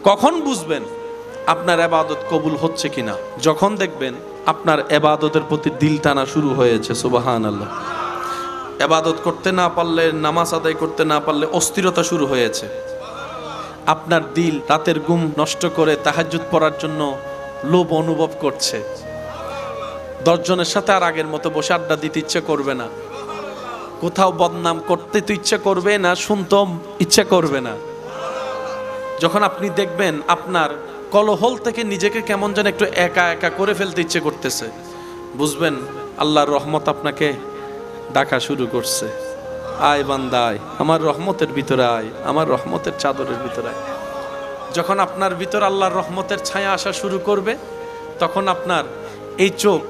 কখন বুঝবেন আপনার ইবাদত কবুল হচ্ছে কিনা? যখন দেখবেন আপনার ইবাদতের প্রতি দিল টানা শুরু হয়েছে। সুবহানাল্লাহ। ইবাদত করতে না পারলে, নামাজ আদায় করতে না পারলে অস্থিরতা শুরু হয়েছে। আপনার দিল রাতের ঘুম নষ্ট করে তাহাজ্জুদ পড়ার জন্য লোভ অনুভব করছে। 10 জনের সাথে আর আগের মতো বসে আড্ডা দিতে ইচ্ছে করবে না। কোথাও বদনাম করতে তো ইচ্ছে করবে না, শুনতেও ইচ্ছে করবে না। যখন আপনি দেখবেন আপনার কলহল থেকে নিজেকে কেমন যেন একটু একা একা করে ফেলতে ইচ্ছে করতেছে, বুঝবেন আল্লাহর রহমত আপনাকে ডাকা শুরু করছে। আয় বান্দা আয়, আমার রহমতের ভিতরে আয়, আমার রহমতের চাদরের ভিতরে আয়। যখন আপনার ভিতর আল্লাহর রহমতের ছায়া আসা শুরু করবে, তখন আপনার এই চোখ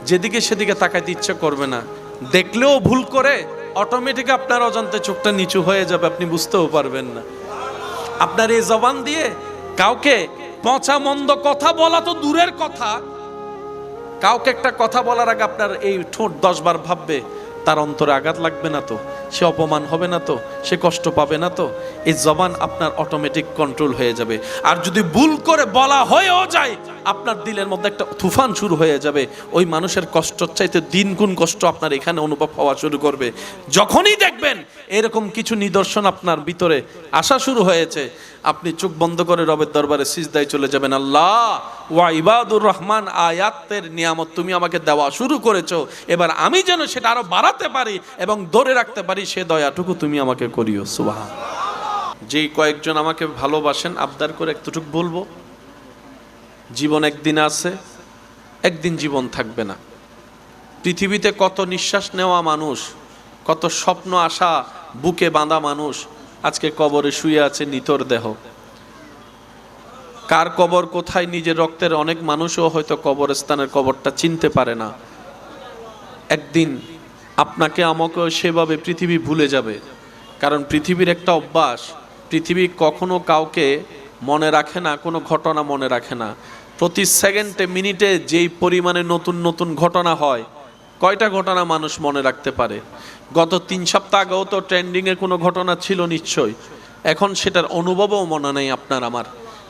যেদিকে সেদিকে তাকাইতে ইচ্ছে করবে না। দেখলেও ভুল করে অটোমেটিক আপনার অজান্তে চোখটা নিচু হয়ে যাবে, আপনি বুঝতেও পারবেন না। আপনার এই জবান দিয়ে কাউকে পচা মন্দ কথা বলা তো দূরের কথা, কাউকে একটা কথা বলার আগে আপনার এই ঠোঁট 10 বার ভাববে তার অন্তরে আঘাত লাগবে না তো, সে অপমান হবে না তো, সে কষ্ট পাবে না তো। এই জবান আপনার অটোমেটিক কন্ট্রোল হয়ে যাবে। আর যদি ভুল করে বলা হয়েও যায়, আপনার দিলের মধ্যে একটা তুফান শুরু হয়ে যাবে। ওই মানুষের কষ্টর চাইতে দিন গুণ কষ্ট আপনার এখানে অনুভব হওয়া শুরু করবে। যখনই দেখবেন এরকম কিছু নিদর্শন আপনার ভিতরে আসা শুরু হয়েছে, আপনি চোখ বন্ধ করে রবের দরবারে সিজদায় চলে যাবেন। আল্লাহ ওয়া ইবাদুর রহমান আয়াতের নিয়ামত তুমি আমাকে দেওয়া শুরু করেছো, এবার আমি যেন সেটা আরো বাড়াতে পারি এবং ধরে রাখতে পারি, সে দয়াটুকু তুমি আমাকে করিও। সুবহান। যেই কয়েকজন আমাকে ভালোবাসেন, আবদার করে একটুটুকু বলবো, জীবন একদিন আছে, একদিন জীবন থাকবে না। পৃথিবীতে কত নিঃশ্বাস নেওয়া মানুষ, কত স্বপ্ন আশা বুকে বাঁধা মানুষ আজকে কবরে শুয়ে আছে নিতর দেহ। কার কবর কোথায় নিজের রক্তের অনেক মানুষও হয়তো কবরস্থানের কবরটা চিনতে পারে না। একদিন আপনাকে আমাকেও সেভাবে পৃথিবী ভুলে যাবে। কারণ পৃথিবীর একটা অভ্যাস, পৃথিবী কখনো কাউকে মনে রাখে না, কোনো ঘটনা মনে রাখে না। প্রতি সেকেন্ডে মিনিটে যেই পরিমাণে নতুন নতুন ঘটনা হয়, কয়টা ঘটনা মানুষ মনে রাখতে পারে? গত 3 সপ্তাহ আগেও তো ট্রেন্ডিংয়ে কোনো ঘটনা ছিল নিশ্চয়ই, এখন সেটার অনুভবও মনে নেই আপনার আমার।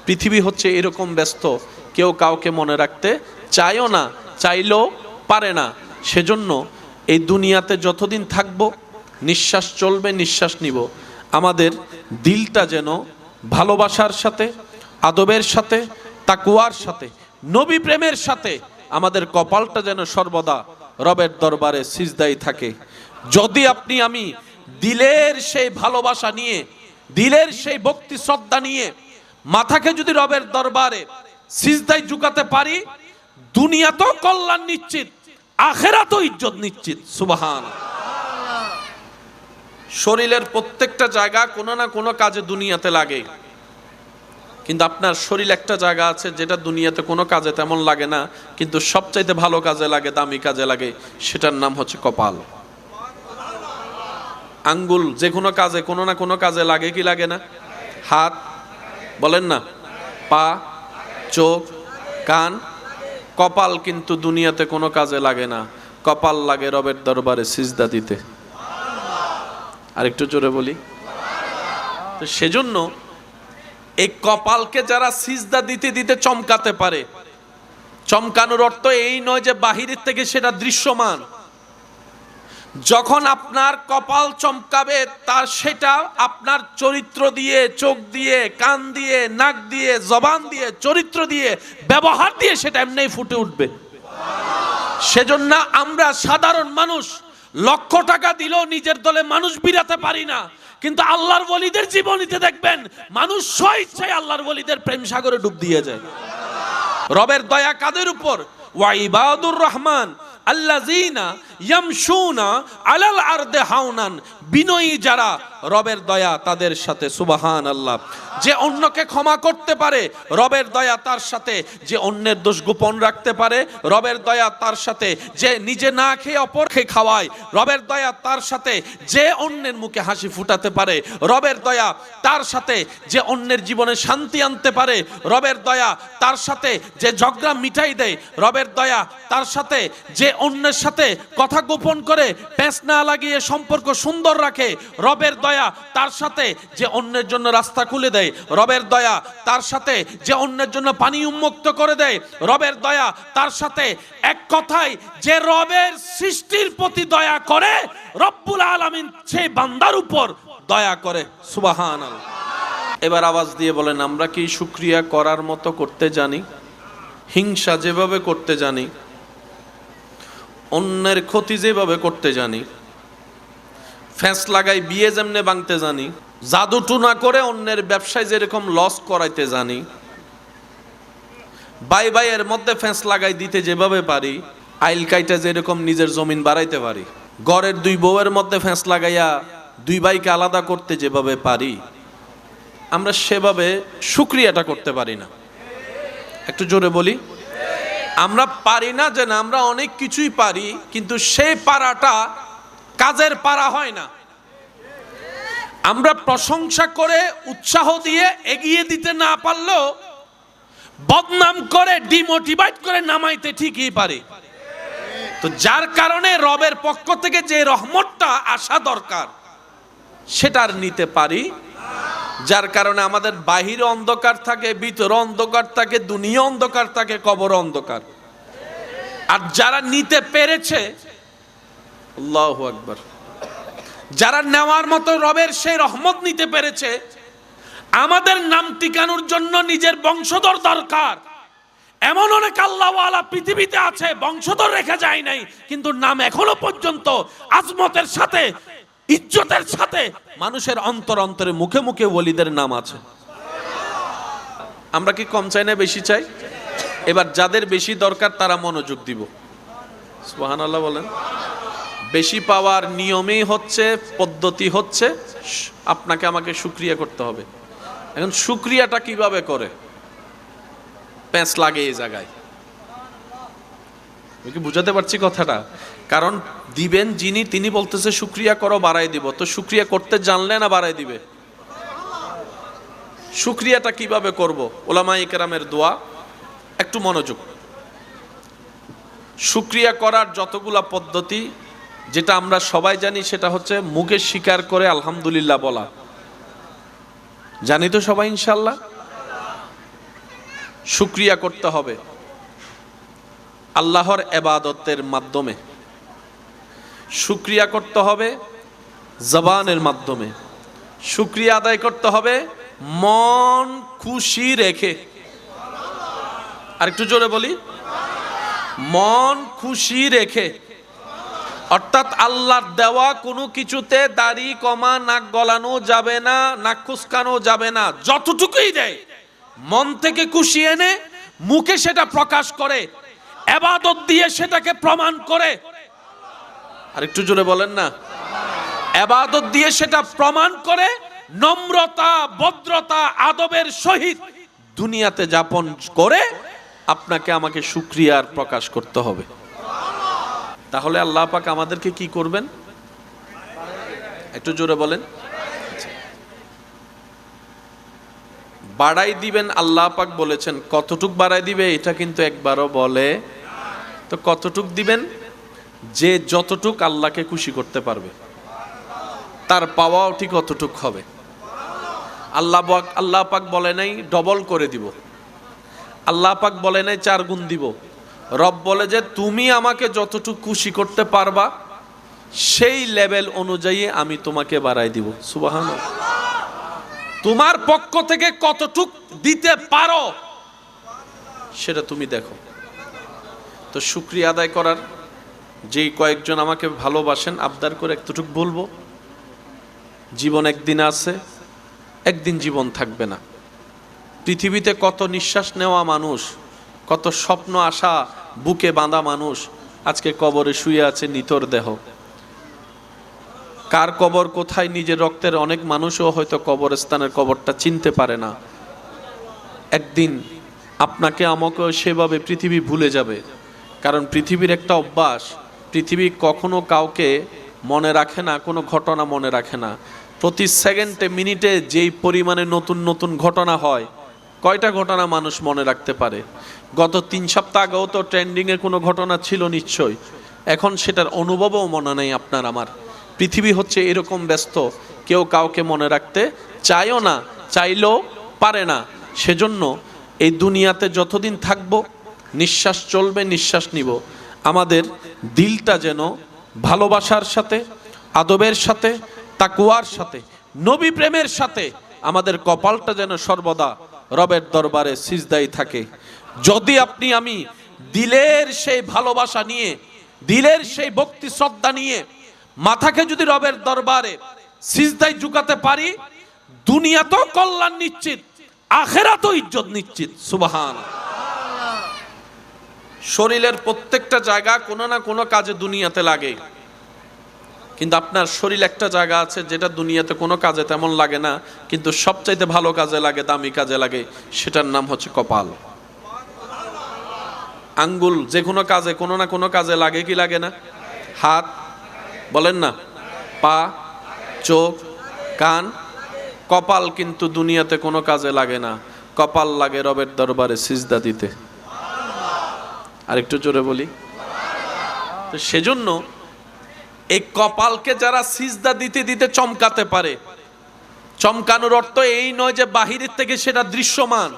পৃথিবী হচ্ছে এরকম ব্যস্ত, কেউ কাউকে মনে রাখতে চায়ও না, চাইলেও পারে না। সেজন্য এই দুনিয়াতে যতদিন থাকব, নিঃশ্বাস চলবে, নিঃশ্বাস নিব, আমাদের দিলটা যেন ভালোবাসার সাথে, আদবের সাথে, তাকওয়ার সাথে, নবী প্রেমের সাথে, আমাদের কপালটা যেন সর্বদা রবের দরবারে সিজদায় থাকে। যদি আপনি আমি দিলের সেই ভালোবাসা নিয়ে, দিলের সেই ভক্তি শ্রদ্ধা নিয়ে মাথাকে যদি রবের দরবারে সিজদায় ঝুঁকাতে পারি, দুনিয়াতেও কল্যাণ নিশ্চিত, আখিরাতেও ইজ্জত নিশ্চিত। সুবহান। শরীরের প্রত্যেকটা জায়গা কোনো না কোনো কাজে দুনিয়াতে লাগে, কিন্তু আপনার শরীর একটা জায়গা আছে যেটা দুনিয়াতে কোনো কাজে তেমন লাগে না, কিন্তু সবচাইতে ভালো কাজে লাগে, দামি কাজে লাগে, সেটার নাম হচ্ছে কপাল। আঙ্গুল যে কোনো কাজে, কোনো না কোনো কাজে লাগে কি লাগে না? হাত বলেন না, পা, চোখ, কান, কপাল কিন্তু দুনিয়াতে কোনো কাজে লাগে না। কপাল লাগে রবের দরবারে সিজদা দিতে। আরেকটু জোরে বলি তো, সেজন্য এই কপালকে যারা সিজদা দিতে দিতে চমকাতে পারে, চমকানোর অর্থ এই নয় যে বাহিরের থেকে সেটা দৃশ্যমান। যখন আপনার কপাল চমকাবে, তার সেটা আপনার চরিত্র দিয়ে, চোখ দিয়ে, কান দিয়ে, নাক দিয়ে, জবান দিয়ে, চরিত্র দিয়ে, ব্যবহার দিয়ে সেটা এমনিই ফুটে উঠবে। সেজন্য আমরা সাধারণ মানুষ লক্ষ টাকা দিলেও নিজের দলে মানুষ বিরাতে পারি না, কিন্তু আল্লাহর ওলিদের জীবনীতে দেখবেন মানুষ স্বেচ্ছায় আল্লাহর ওলিদের প্রেম সাগরে ডুব দিয়ে যায়। রবের দয়া কাদের উপর? ওয়া ইবাদুর রহমান আল্লাযীনা ইয়ামশুনা আলাল আরদি হাওনান। বিনয়ী যারা, রবের দয়া তাদের সাথে। সুবহানাল্লাহ। যে অন্যকে ক্ষমা করতে পারে, রবের দয়া তার সাথে। যে অন্যের দোষ গোপন রাখতে পারে, রবের দয়া তার সাথে। যে নিজে না খেয়ে অপরকে খাওয়ায়, রবের দয়া তার সাথে। যে অন্যের মুখে হাসি ফুটাতে পারে, রবের দয়া তার সাথে। যে অন্যের জীবনে শান্তি আনতে পারে, রবের দয়া তার সাথে। যে ঝগড়া মিটাই দেয়, রবের দয়া তার সাথে। যে অন্যের সাথে কথা গোপন করে পেঁচ না লাগিয়ে সম্পর্ক সুন্দর রাখে, রবের দয়া তার সাথে যে অন্যের জন্য রাস্তা খুলে দেয়, রবের দয়া তার সাথে যে অন্যের জন্য পানি উন্মুক্ত করে দেয়, রবের দয়া তার সাথে, এক কথায় যে রবের সৃষ্টির প্রতি দয়া করে, রব্বুল আলামিন সেই বান্দার উপর দয়া করে। সুবহানাল্লাহ। এবার আওয়াজ দিয়ে বলেন, আমরা কি শুকরিয়া করার মতো করতে জানি? হিংসা যেভাবে করতে জানি, অন্যের ক্ষতি যেভাবে করতে জানি, ফ্যাঁস লাগাই বিয়ে যেমনে ভাঙতে জানি, জাদু টুনা করে অন্যের ব্যবসায় যেরকম লস করাইতে জানি, ভাই ভাইয়ের মধ্যে ফ্যাঁস লাগাই দিতে যেভাবে পারি, আইল কাইটা যেরকম নিজের জমিন বাড়াইতে পারি, ঘরের দুই বউয়ের মধ্যে ফ্যাঁস লাগাইয়া দুই ভাইকে আলাদা করতে যেভাবে পারি, আমরা সেভাবে শুকরিয়াটা করতে পারি না। একটু জোরে বলি, আমরা পারি না যে না, আমরা অনেক কিছুই পারি, কিন্তু সেই পারাটা কাজের পারা হয় না। আমরা প্রশংসা করে উৎসাহ দিয়ে এগিয়ে দিতে না পারলেও বদনাম করে ডিমোটিভেট করে নামাইতে ঠিকই পারি। তো যার কারণে রবের পক্ষ থেকে যে রহমতটা আসা দরকার সেটা আর নিতে পারি, যার কারণে আমাদের বাহিরে অন্ধকার থাকে, ভিতরে অন্ধকার থাকে, দুনিয়া অন্ধকার থাকে, কবর অন্ধকার। আর যারা নিতে পেরেছে, আল্লাহু আকবার, যারা নেওয়ার মতো রবের সেই রহমত নিতে পেরেছে, আমাদের নাম টিকানোর জন্য নিজের বংশধর দরকার। এমন অনেক আল্লাহওয়ালা পৃথিবীতে আছে, বংশধর রেখে যায় নাই, কিন্তু নাম এখনো পর্যন্ত আজমতের সাথে, ইজ্জতের সাথে মানুষের অন্তর অন্তরে, মুখে মুখে ওলিদের নাম আছে। আমরা কি কম চাই না বেশি চাই? এবার যাদের বেশি দরকার তারা মনোযোগ দিব। সুবহানাল্লাহ বলেন। বেশি পাওয়ার নিয়মেই হচ্ছে, পদ্ধতি হচ্ছে আপনাকে আমাকে শুকরিয়া করতে হবে। এখন শুকরিয়াটা কিভাবে করে? প্যাঁচ লাগে এই জায়গায়। আমি কি বুঝাতে পারছি কথাটা? কারণ দিবেন যিনি, তিনি বলতেছে শুকরিয়া করো, বাড়াই দিব। তো শুকরিয়া করতে জানলে না বাড়াই দিবে? শুকরিয়াটা কিভাবে করব? উলামায়ে কেরামের দোয়া, একটু মনোযোগ। শুকরিয়া করার যতগুলা পদ্ধতি, যেটা আমরা সবাই জানি সেটা হচ্ছে মুখে স্বীকার করে আলহামদুলিল্লাহ বলা। জানি তো সবাই ইনশাআল্লাহ? শুকরিয়া করতে হবে আল্লাহর ইবাদতের মাধ্যমে, শুকরিয়া করতে হবে জবানের মাধ্যমে, শুকরিয়া আদায় করতে হবে মন খুশি রেখে। আর একটু জোরে বলি, মন খুশি রেখে। অর্থাৎ আল্লাহর দেওয়া কোনো কিছুতে দাড়ি কমা, নাক গলানো যাবে না, নাক খুসকানো যাবে না। যতটুকুই দেয় মন থেকে খুশি এনে মুখে সেটা প্রকাশ করে, ইবাদত দিয়ে সেটাকে প্রমাণ করে। আর একটু জোরে বলেন না, ইবাদত দিয়ে সেটা প্রমাণ করে, নম্রতা, ভদ্রতা, আদবের সহিত দুনিয়াতে যাপন করে আপনাকে আমাকে শুকরিয়ার প্রকাশ করতে হবে। তাহলে আল্লাহ পাক আমাদেরকে কি করবেন? একটু জোরে বলেন। বাড়াই দিবেন। আল্লাহ পাক বলেছেন কতটুক বাড়াই দিবে এটা কিন্তু একবারও বলে। তো কতটুক দিবেন? যে যতটুক আল্লাহকে খুশি করতে পারবে তার পাওয়াও ঠিক অতটুক হবে। আল্লাহ পাক বলে নাই ডবল করে দিব, আল্লাহ পাক বলে নাই 4 গুণ দিব। রব বলে যে তুমি আমাকে যতটুকু খুশি করতে পারবা সেই লেভেল অনুযায়ী আমি তোমাকে বাড়াই দিব। সুবহানাল্লাহ। তোমার পক্ষ থেকে কতটুক দিতে পারো সেটা তুমি দেখো। তো শুকরিয়া আদায় করার, যেই কয়েকজন আমাকে ভালোবাসেন আবদার করে একটুটুক বলবো, জীবন একদিন আছে, একদিন জীবন থাকবে না। পৃথিবীতে কত নিঃশ্বাস নেওয়া মানুষ, কত স্বপ্ন আশা বুকে বাঁধা মানুষ আজকে কবরে শুয়ে আছে নিতর দেহ। কার কবর কোথায় নিজের রক্তের অনেক মানুষও হয়তো কবরস্থানের কবরটা চিনতে পারে না। একদিন আপনাকে আমাকে সেভাবে পৃথিবী ভুলে যাবে। কারণ পৃথিবীর একটা অভ্যাস, পৃথিবী কখনো কাউকে মনে রাখে না, কোনো ঘটনা মনে রাখে না। প্রতি সেকেন্ডে মিনিটে যেই পরিমাণে নতুন নতুন ঘটনা হয়, কয়টা ঘটনা মানুষ মনে রাখতে পারে? গত 3 সপ্তাহ আগেও তো ট্রেন্ডিংয়ে কোনো ঘটনা ছিল নিশ্চয়ই। এখন সেটার অনুভবও মনে নেই আপনার আমার। পৃথিবী হচ্ছে এরকম ব্যস্ত, কেউ কাউকে মনে রাখতে চায়ও না, চাইলেও পারে না। সেজন্য এই দুনিয়াতে যতদিন থাকব, নিঃশ্বাস চলবে, নিঃশ্বাস নিব, আমাদের দিলটা যেন ভালোবাসার সাথে, আদবের সাথে, তাকওয়ার সাথে, নবী প্রেমের সাথে, আমাদের কপালটা যেন সর্বদা রবের দরবারে সিজদাই থাকে। যদি আপনি আমি দিলের সেই ভালোবাসা নিয়ে, দিলের সেই ভক্তি শ্রদ্ধা নিয়ে মাথাকে যদি রবের দরবারে সিজদাই ঝুঁকাতে পারি, দুনিয়াতেও কল্যাণ নিশ্চিত, আখিরাতেও ইজ্জত নিশ্চিত। সুবহান। শরীরের প্রত্যেকটা জায়গা কোনো না কোনো কাজে দুনিয়াতে লাগে, কিন্তু আপনার শরীর একটা জায়গা আছে যেটা দুনিয়াতে কোনো কাজে তেমন লাগে না, কিন্তু সবচাইতে ভালো কাজে লাগে, দামি কাজে লাগে, সেটার নাম হচ্ছে কপাল। আঙ্গুল যে কোনো কাজে, কোনো না কোনো কাজে লাগে কি লাগে না? হাত বলেন না, পা, চোখ, কান, কপাল কিন্তু দুনিয়াতে কোনো কাজে লাগে না। কপাল লাগে রবের দরবারে সিজদা দিতে। আরেকটু জোরে বলি। তো সেজন্য এই কপালকে যারা সিজদা দিতে দিতে চমকাতে পারে, চমকানোর অর্থ এই নয় যে বাহিরের থেকে সেটা দৃশ্যমান।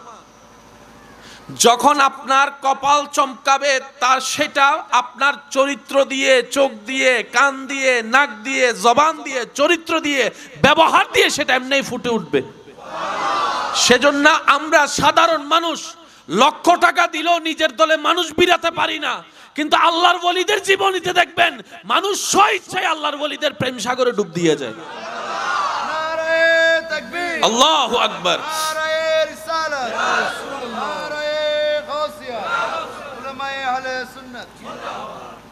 যখন আপনার কপাল চমকাবে, তার সেটা আপনার চরিত্র দিয়ে, চোখ দিয়ে, কান দিয়ে, নাক দিয়ে, জবান দিয়ে, চরিত্র দিয়ে, ব্যবহার দিয়ে সেটা এমনি ফুটে উঠবে। সেজন্য আমরা সাধারণ মানুষ লক্ষ টাকা দিলেও নিজের দলে মানুষ বিরাতে পারি না, কিন্তু আল্লাহর ওলিদের জীবনীতে দেখবেন মানুষ স্বেচ্ছায় আল্লাহর ওলিদের প্রেম সাগরে ডুব দিয়ে যায়। আল্লাহু আকবার।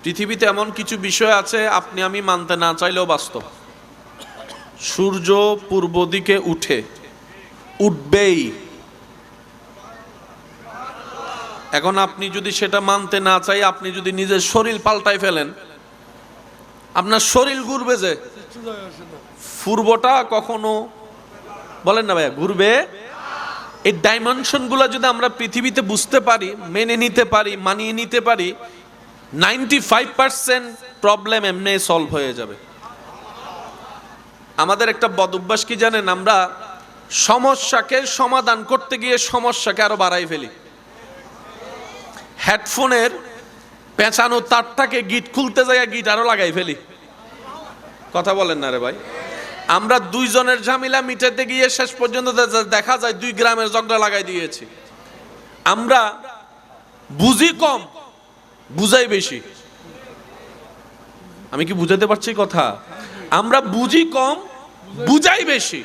পৃথিবীতে এমন কিছু বিষয় আছে আপনি আমি মানতে না চাইলেও বাস্তব। সূর্য পূর্ব দিকে উঠবেই। এখন আপনি যদি সেটা মানতে না চাই, আপনি যদি নিজের শরীর পাল্টাই ফেলেন, আপনার শরীর ঘুরবে, যে পূর্বটা কখনো বলেন না ভাইয়া ঘুরবে। এই ডাইমেনশন গুলো যদি আমরা পৃথিবীতে বুঝতে পারি, মেনে নিতে পারি, মানিয়ে নিতে পারি, 95% প্রবলেম এমনি সলভ হয়ে যাবে। আমাদের একটা বদ অভ্যাস কি জানেন? আমরা সমস্যাকে সমাধান করতে গিয়ে সমস্যাকে আরো বাড়াই ফেলি। হেডফোনের পেঁচানো তারটাকে গিট খুলতে যায়, গিট আরো লাগাই ফেলি। কথা বলেন না রে ভাই। আমরা দুইজনের ঝামেলা মিটাতে গিয়ে শেষ পর্যন্ত দেখা যায় 2 গ্রামের ঝগড়া লাগাই দিয়েছি। আমরা বুঝি কম, বুঝাই বেশি। আমি কি বুঝাতে পারছি কথা? আমরা বুঝি কম, বুঝাই বেশি।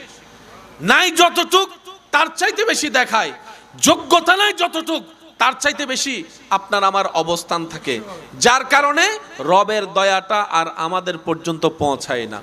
নাই যতটুক তার চাইতে বেশি দেখায়, যোগ্যতা নাই যতটুক তার চাইতে বেশি আপনার আমার অবস্থান থাকে, যার কারণে রবের দয়াটা আর আমাদের পর্যন্ত পৌঁছায় না।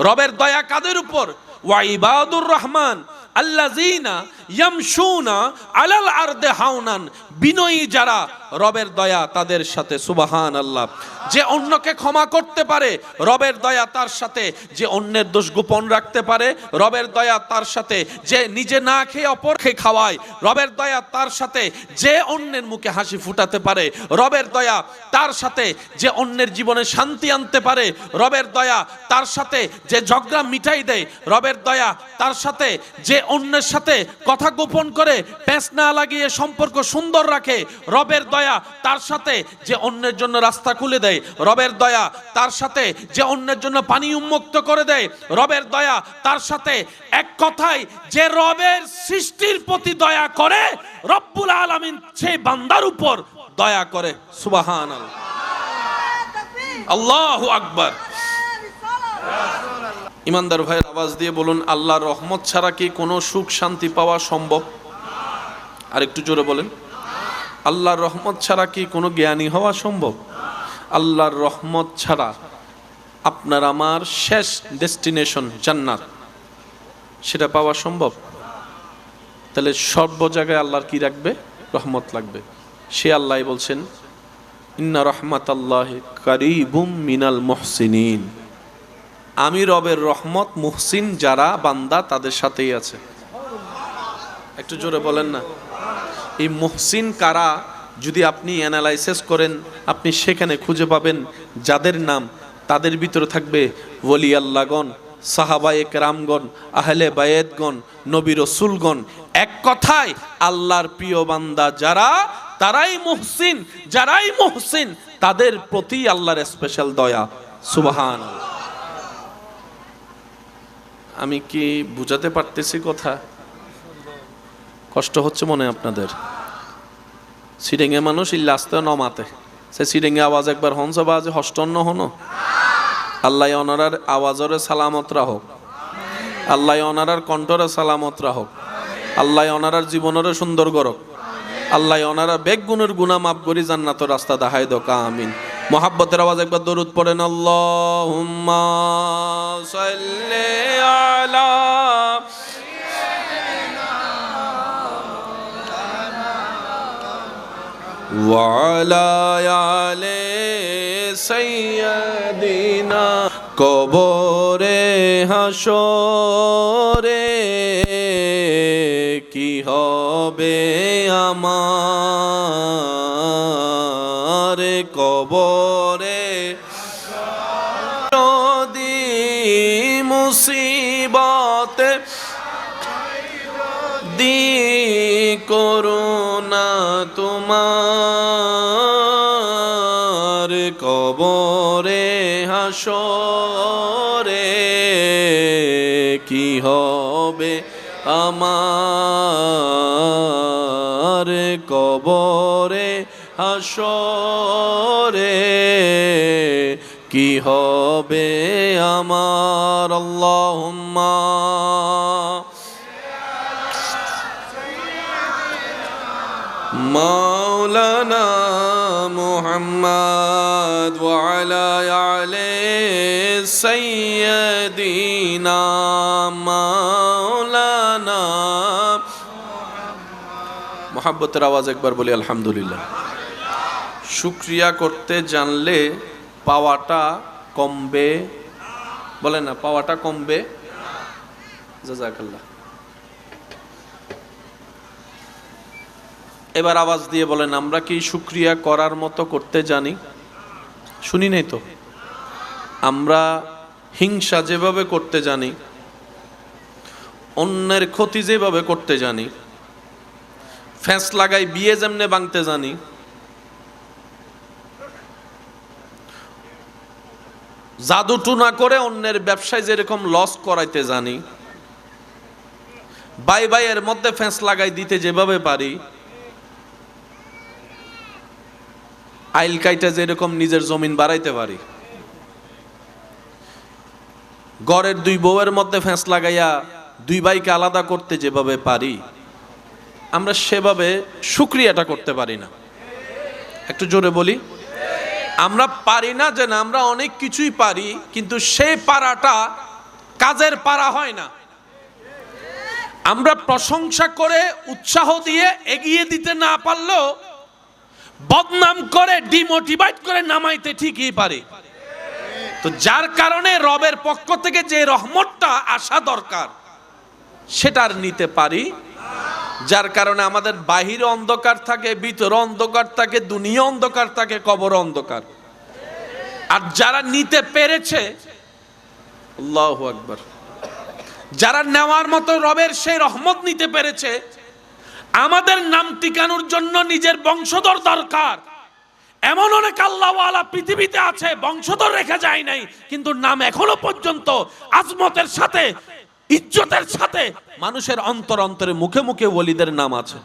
রবের দয়া কাদের উপর? ওয়া ইবাদুর রহমান আল্লাযীনা ইয়ামশুনা আলাল আরদি হাওনান। বিনয়ী যারা, রবের দয়া তাদের সাথে। সুবহানাল্লাহ। যে অন্যকে ক্ষমা করতে পারে, রবের দয়া তার সাথে। যে অন্যের দোষ গোপন রাখতে পারে, রবের দয়া তার সাথে। যে নিজে না খেয়ে অপরকে খাওয়ায়, রবের দয়া তার সাথে। যে অন্যের মুখে হাসি ফুটাতে পারে, রবের দয়া তার সাথে। যে অন্যের জীবনে শান্তি আনতে পারে, রবের দয়া তার সাথে। যে ঝগড়া মিটাই দেয়, রবের দয়া তার সাথে। যে অন্যের সাথে কথা গোপন করে পেঁচ না লাগিয়ে সম্পর্ক সুন্দর রাখে, রবের দয়া তার সাথে। যে অন্যের জন্য রাস্তা খুলে দেয়, রবের দয়া তার সাথে। যে অন্যের জন্য পানি উন্মুক্ত করে দেয়, রবের দয়া তার সাথে। এক কথায়, যে রবের সৃষ্টির প্রতি দয়া করে, রব্বুল আলামিন সেই বান্দার উপর দয়া করে। সুবহানাল্লাহ, আল্লাহু আকবার। ইমানদার ভাইয়ের আওয়াজ দিয়ে বলুন, আল্লাহর রহমত ছাড়া কি কোনো সুখ শান্তি পাওয়া সম্ভব? আর একটু জোরে বলেন, আল্লাহর রহমত ছাড়া কি কোনো জ্ঞানী হওয়া সম্ভব? আল্লাহর রহমত ছাড়া আপনার আমার শেষ ডেস্টিনেশন জান্নাত, সেটা পাওয়া সম্ভব? তাহলে সর্ব জায়গায় আল্লাহর কি রাখবে? রহমত লাগবে। সে আল্লাহ বলছেন, ইন্না রাহমাতাল্লাহি কারীবুম মিনাল মুহসিনিন। আমি রবের রহমত মুহসিন যারা বান্দা তাদের সাথেই আছে। একটু জোরে বলেন না। এই মুহসিন কারা? যদি আপনি অ্যানালাইসিস করেন, আপনি সেখানে খুঁজে পাবেন যাদের নাম, তাদের ভিতরে থাকবে ওলি আল্লাহগণ, সাহাবায়ে কেরামগণ, আহলে বায়েতগণ, নবী রসুলগণ। এক কথায় আল্লাহর প্রিয় বান্দা যারা, তারাই মুহসিন। যারাই মুহসিন তাদের প্রতি আল্লাহর স্পেশাল দয়া। সুবহানাল্লাহ। আমি কি বুঝাতে পারতেছি কথা? কষ্ট হচ্ছে মনে আপনাদের? সিডেঙ্গে মানুষ ইল্লা আসতে নমাতে সে সিডেঙ্গে আওয়াজ একবার হনস বাজে হষ্টন্য হনো। আল্লাহ অনারার আওয়াজরে সালামত রাখুক, আল্লাহ অনারার কণ্ঠরে সালামত রাখুক, আল্লাহ অনারার জীবনরে সুন্দর করুক, আল্লাহ ওনারা বেগ গুণের গুনাহ মাফ করি জান্নাতের রাস্তা দেখাই দোকা আমিন। মোহাব্বতের আওয়াজ একবার দরুদ পড়েন, আল্লাহুম্মা সাল্লি আলা ওয়া আলা আলি সাইয়্যিদিনা। কবরে হাসরে কি হবে আমার, কবরে যদি মুসিবতে দি করুণা তোমার, কবরে হাসরে কি হবে আমার, কবরে হাসরে কি হবে আমার। আল্লাহুম্মা মাওলানা মুহাম্মদ ওয়া আলা আলি সাইয়্যিদিনা মাওলানা। মোহাব্বতের আওয়াজ একবার বলি আলহামদুলিল্লাহ। শুকরিয়া করতে জানলে পাওয়াটা কমবে, বলে না পাওয়াটা কমবে। জাযাকাল্লাহ। এবার আওয়াজ দিয়ে বলেন, আমরা কি শুকরিয়া করার মতো করতে জানি? শুনি নাই তো? আমরা হিংসা যেভাবে করতে জানি, অন্যের ক্ষতি যেভাবে করতে জানি, ফ্যাঁস লাগাই বিয়ে যেমনে ভাঙতে জানি, জাদু টুনা করে অন্যের ব্যবসায় যেরকম লস করাইতে জানি, ভাই ভাইয়ের মধ্যে ফ্যাঁস লাগাই দিতে যেভাবে পারি, আইল কাইটা যেরকম নিজের জমিন বাড়াইতে পারি, ঘরের দুই বউয়ের মধ্যে ফ্যাঁস লাগাইয়া দুই ভাইকে আলাদা করতে যেভাবে পারি, আমরা সেভাবে শুকরিয়াটা করতে পারি না। একটু জোরে বলি, আমরা পারি না। যে না, আমরা অনেক কিছুই পারি, কিন্তু সেই পারাটা কাজের পারা হয় না। আমরা প্রশংসা করে উৎসাহ দিয়ে এগিয়ে দিতে না পারলেও বদনাম করে ডিমোটিভেট করে নামাইতে ঠিকই পারি। তো যার কারণে রবের পক্ষ থেকে যে রহমতটা আসা দরকার সেটা আর নিতে পারি, যার কারণে আমাদের বাহিরে অন্ধকার থাকে, ভিতরে অন্ধকার থাকে, দুনিয়া অন্ধকার থাকে, কবর অন্ধকার। আর যারা নিতে পেরেছে, আল্লাহু আকবার, যারা নেওয়ার মতো রবের সেই রহমত নিতে পেরেছে, আমাদের নাম টিকানোর জন্য নিজের বংশধর দরকার। এমন অনেক আল্লাহওয়ালা পৃথিবীতে আছে, বংশধর রেখে যায় নাই, কিন্তু নাম এখনো পর্যন্ত আজমতের সাথে, ইজ্জতের সাথে মানুষের অন্তর অন্তরে মুখে মুখে ওলিদের নাম আছে।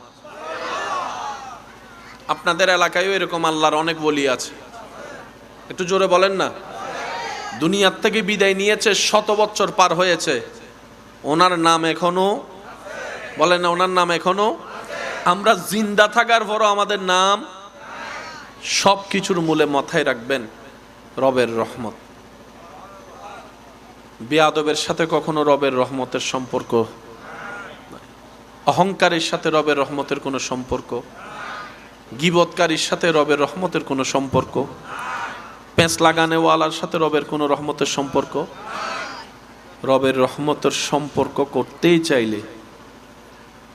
আপনাদের এলাকায়ও এরকম আল্লাহর অনেক ওলি আছে। একটু জোরে বলেন না। দুনিয়ার থেকে বিদায় নিয়েছে, 100 বছর পার হয়েছে, ওনার নাম এখনো, বলেন না, ওনার নাম এখনো। আমরা জিন্দা থাকার পরও আমাদের নাম। সব কিছুর মূলে মাথায় রাখবেন রবের রহমত। বেয়াদবের সাথে কখনো রবের রহমতের সম্পর্ক, অহংকারের সাথে রবের রহমতের কোনো সম্পর্ক, গীবতকারীর সাথে রবের রহমতের কোনো সম্পর্ক, পেঁচ লাগানেওয়ালার সাথে রবের কোনো রহমতের সম্পর্ক। রবের রহমতের সম্পর্ক করতেই চাইলে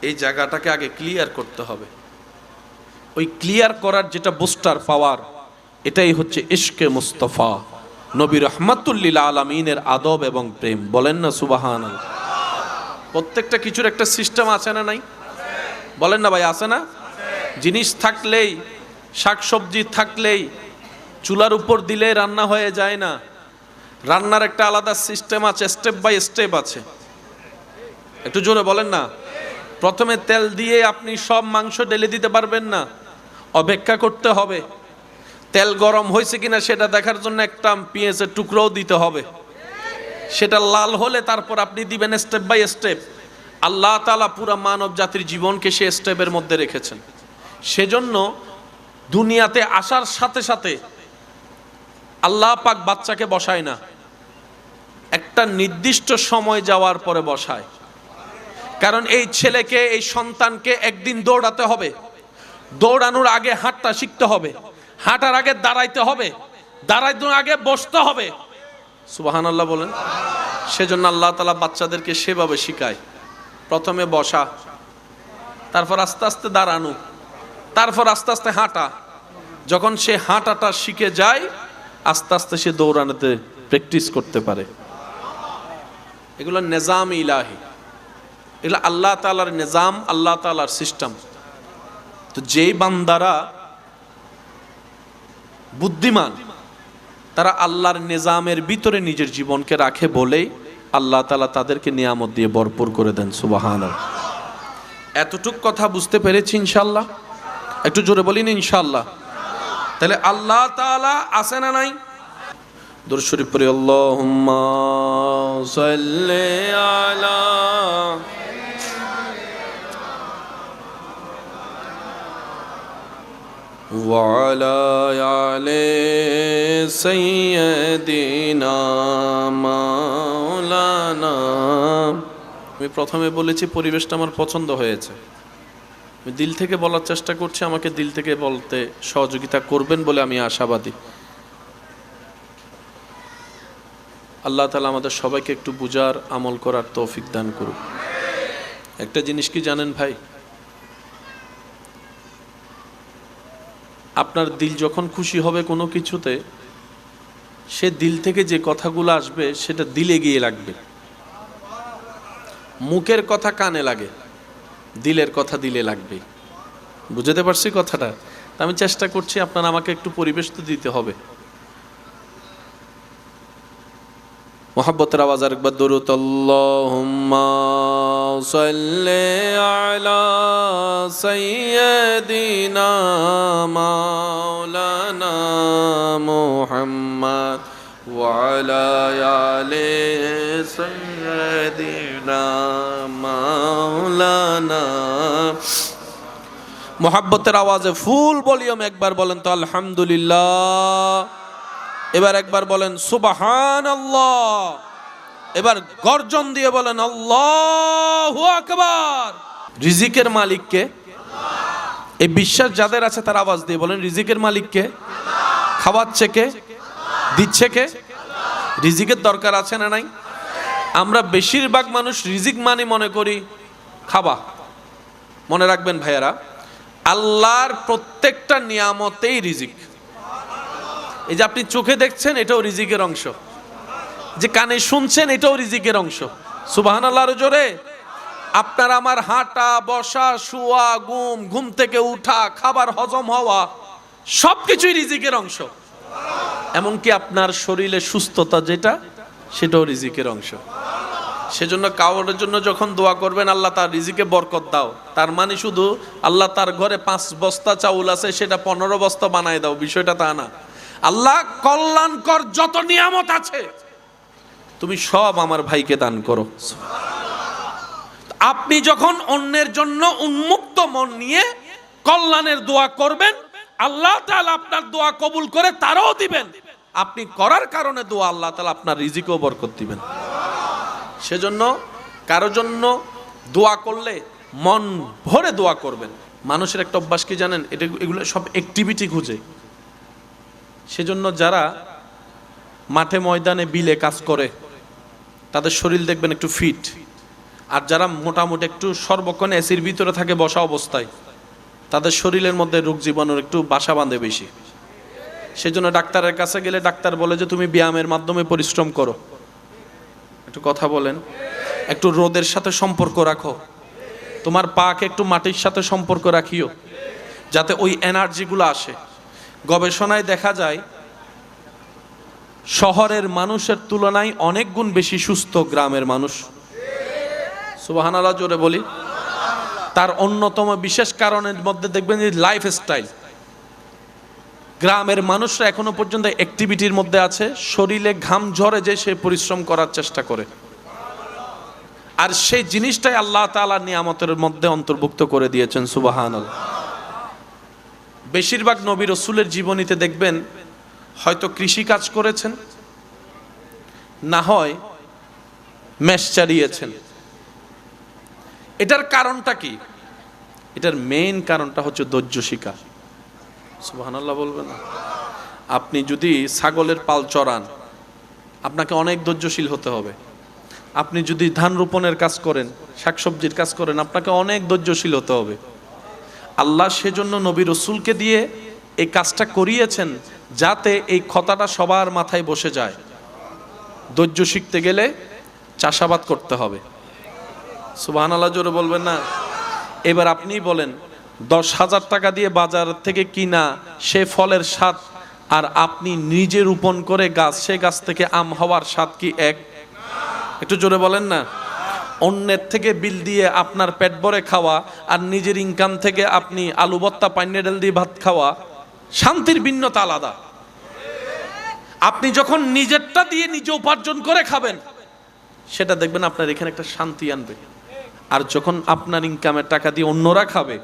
এই জায়গাটাকে আগে ক্লিয়ার করতে হবে। ওই ক্লিয়ার করার যেটা বুস্টার পাওয়ার, এটাই হচ্ছে ইশকে মুস্তফা, নবী রহমাতুল্লিল আলামিনের আদব এবং প্রেম। বলেন না সুবহানাল্লাহ। প্রত্যেকটা কিছুর একটা সিস্টেম আছে না নাই? বলেন না ভাই, আছে না? জিনিস থাকলেই, শাকসবজি থাকলেই চুলার উপর দিলে রান্না হয়ে যায় না। রান্নার একটা আলাদা সিস্টেম আছে, স্টেপ বাই স্টেপ আছে। একটু জোরে বলেন না। প্রথমে তেল দিয়ে আপনি সব মাংস ঢেলে দিতে পারবেন না, অপেক্ষা করতে হবে। তেল গরম হয়েছে কিনা সেটা দেখার জন্য একটা পেঁয়াজের টুকরোও দিতে হবে। সেটা লাল হলে তারপর আপনি দিবেন স্টেপ বাই স্টেপ। আল্লাহ তাআলা পুরা মানব জাতির জীবনকে সে স্টেপের মধ্যে রেখেছেন। সেজন্য দুনিয়াতে আসার সাথে সাথে আল্লাহ পাক বাচ্চাকে বসায় না, একটা নির্দিষ্ট সময় যাওয়ার পরে বসায়। কারণ এই ছেলেকে, এই সন্তানকে একদিন দৌড়াতে হবে। দৌড়ানোর আগে হাঁটটা শিখতে হবে, হাঁটার আগে দাঁড়াইতে হবে, দাঁড়াইতে আগে বসতে হবে। সুবহানাল্লাহ বলেন। সেজন্য আল্লাহ তাআলা বাচ্চাদেরকে সেভাবে শিখায়। প্রথমে বসা, তারপর আস্তে আস্তে দাঁড়ানো, তারপর আস্তে আস্তে হাঁটা। যখন সে হাঁটাটা শিখে যায়, আস্তে আস্তে সে দৌড়ানোতে প্র্যাকটিস করতে পারে। এগুলো নিজাম ইলাহি, এগুলো আল্লাহ তাআলার নিজাম, আল্লাহ তাআলার সিস্টেম। তো যেই বান্দারা বুদ্ধিমান, তারা আল্লাহর নিজামের ভিতরে নিজের জীবনকে রাখে বলেই আল্লাহ তাআলা তাদেরকে নিয়ামত দিয়ে ভরপুর করে দেন। সুবহানাল্লাহ। এতটুক কথা বুঝতে পেরেছি ইনশাআল্লাহ? একটু জোরে বলিন ইনশাআল্লাহ। তাহলে আল্লাহ তাআলা আছে না নাই? দুরূদ শরীফ পড়ি, আল্লাহুম্মা সাল্লি আলা ওয়া আলা আলি সাইয়্যিদিনা মাওলানা। আমি প্রথমে বলেছি পরিবেশটা আমার পছন্দ হয়েছে। আমি দিল থেকে বলার চেষ্টা করছি, আমাকে দিল থেকে বলতে সহযোগিতা করবেন বলে আমি আশাবাদী। আল্লাহ তাআলা আমাদের সবাইকে একটু বুঝার, আমল করার তৌফিক দান করুন। একটা জিনিস কি জানেন ভাই, আপনার দিল যখন খুশি হবে কোনো কিছুতে, সে দিল থেকে যে কথাগুলো আসবে সেটা দিলে গিয়ে লাগবে। মুখের কথা কানে লাগে, দিলের কথা দিলে লাগবে। বুঝতে পারছি কথাটা? আমি চেষ্টা করছি, আপনারা আমাকে একটু পরিবেশ তো দিতে হবে। মোহাব্বতের আওয়াজ আরেকবার দরুদ, আল্লাহুম্মা সাল্লি আলা সাইয়্যিদিনা মাওলানা মুহাম্মদ ওয়া আলা আলি সাইয়্যিদিনা মাওলানা। মোহাব্বতের আওয়াজে ফুল ভলিউম একবার বলেন তো আলহামদুলিল্লাহ। এবার একবার বলেন সুবহানাল্লাহ। এবার গর্জন দিয়ে বলেন আল্লাহু আকবার। রিজিকের মালিক কে? এই বিশ্বাস যাদের আছে তার আওয়াজ দিয়ে বলেন, রিজিকের মালিক কে? খাওয়াচ্ছে কে? দিচ্ছে কে? রিজিকের দরকার আছে না নাই? আমরা বেশিরভাগ মানুষ রিজিক মানে মনে করি খাবা। মনে রাখবেন ভাইয়ারা, আল্লাহর প্রত্যেকটা নিয়ামতেই রিজিক। এই যে আপনি চোখে দেখছেন, এটাও রিজিকের অংশ। যে কানে শুনছেন, এটাও রিজিকের অংশ। সুবহানাল্লাহর জোরে। আপনার আমার হাঁটা, বসা, শোয়া, ঘুম থেকে উঠা, খাবার হজম হওয়া, সবকিছুই রিজিকের অংশ। এমনকি আপনার শরীরে সুস্থতা যেটা, সেটাও রিজিকের অংশ। সেজন্য কাউর জন্য যখন দোয়া করবেন, আল্লাহ তার রিজিকে বরকত দাও, তার মানে শুধু আল্লাহ তার ঘরে 5 বস্তা চাউল আছে সেটা 15 বস্তা বানায় দাও, বিষয়টা তা না। আল্লাহ কল্যাণকর যত নিয়ামত আছে তুমি সব আমার ভাইকে দান করো। আপনি যখন অন্যের জন্য উন্মুক্ত মন নিয়ে কল্যাণের দোয়া করবেন, আল্লাহ তাআলা আপনার দোয়া কবুল করে তারও দিবেন। আপনি করার কারণে দোয়া, আল্লাহ তাআলা আপনার রিজিকেও বরকত দিবেন। সেজন্য কারোর জন্য দোয়া করলে মন ভরে দোয়া করবেন। মানুষের একটা অভ্যাস কি জানেন? এগুলো সব অ্যাক্টিভিটি খুঁজে। সেজন্য যারা মাঠে ময়দানে বিলে কাজ করে তাদের শরীর দেখবেন একটু ফিট, আর যারা মোটামুটি একটু সর্বক্ষণ এসির ভিতরে থাকে বসা অবস্থায়, তাদের শরীরের মধ্যে রোগ জীবাণুর একটু বাসা বাঁধে বেশি। সেজন্য ডাক্তারের কাছে গেলে ডাক্তার বলে যে তুমি ব্যায়ামের মাধ্যমে পরিশ্রম করো। একটু কথা বলেন, একটু রোদের সাথে সম্পর্ক রাখো, তোমার পাকে একটু মাটির সাথে সম্পর্ক রাখিও, যাতে ওই এনার্জিগুলো আসে। গবেষণায় দেখা যায় শহরের মানুষের তুলনায় অনেক গুণ বেশি সুস্থ গ্রামের মানুষ। সুবহানাল্লাহ জোরে বলি। তার অন্যতম বিশেষ কারণের মধ্যে দেখবেন যে লাইফস্টাইল। গ্রামের মানুষরা এখনো পর্যন্ত অ্যাক্টিভিটির মধ্যে আছে, শরীরে ঘাম ঝরে যে সে পরিশ্রম করার চেষ্টা করে, আর সেই জিনিসটাই আল্লাহ তাআলা নিয়ামতের মধ্যে অন্তর্ভুক্ত করে দিয়েছেন। সুবহানাল্লাহ। বেশিরভাগ নবী রাসূলের জীবনীতে দেখবেন হয়তো কৃষি কাজ করেছেন, না হয় মেষ চালিয়েছেন। এটার কারণটা কি? এটার মেইন কারণটা হচ্ছে ধৈর্য শিখা। সুবহানাল্লাহ বলবেন না? আপনি যদি ছাগলের পাল চড়ান, আপনাকে অনেক ধৈর্যশীল হতে হবে। আপনি যদি ধান রোপণের কাজ করেন, শাকসবজির কাজ করেন, আপনাকে অনেক ধৈর্যশীল হতে হবে। আল্লাহ সেজন্য নবী রাসূলকে দিয়ে এই কাজটা করিয়েছেন, যাতে এই কথাটা সবার মাথায় বসে যায়। ধৈর্য শিখতে গেলে চাষাবাদ করতে হবে। সুবহানাল্লাহ জোরে বলবেন না? এবার আপনি বলেন, 10,000 টাকা দিয়ে বাজার থেকে কিনা সে ফলের স্বাদ, আর আপনি নিজে রোপণ করে গাছ, সে গাছ থেকে আম হওয়ার স্বাদ কি এক? একটু জোরে বলেন না? অন্যের থেকে বিল দিয়ে আপনার পেট ভরে খাওয়া আর নিজের ইনকাম থেকে আপনি আলু ভর্তা পান্নে ডাল দিয়ে ভাত খাওয়া, শান্তির ভিন্নতা আলাদা। আপনি যখন নিজেরটা দিয়ে নিজে উপার্জন করে খাবেন, সেটা দেখবেন আপনার এখানে একটা শান্তি আনবে। আর যখন আপনার ইনকামের টাকা দিয়ে অন্যরা খাবে,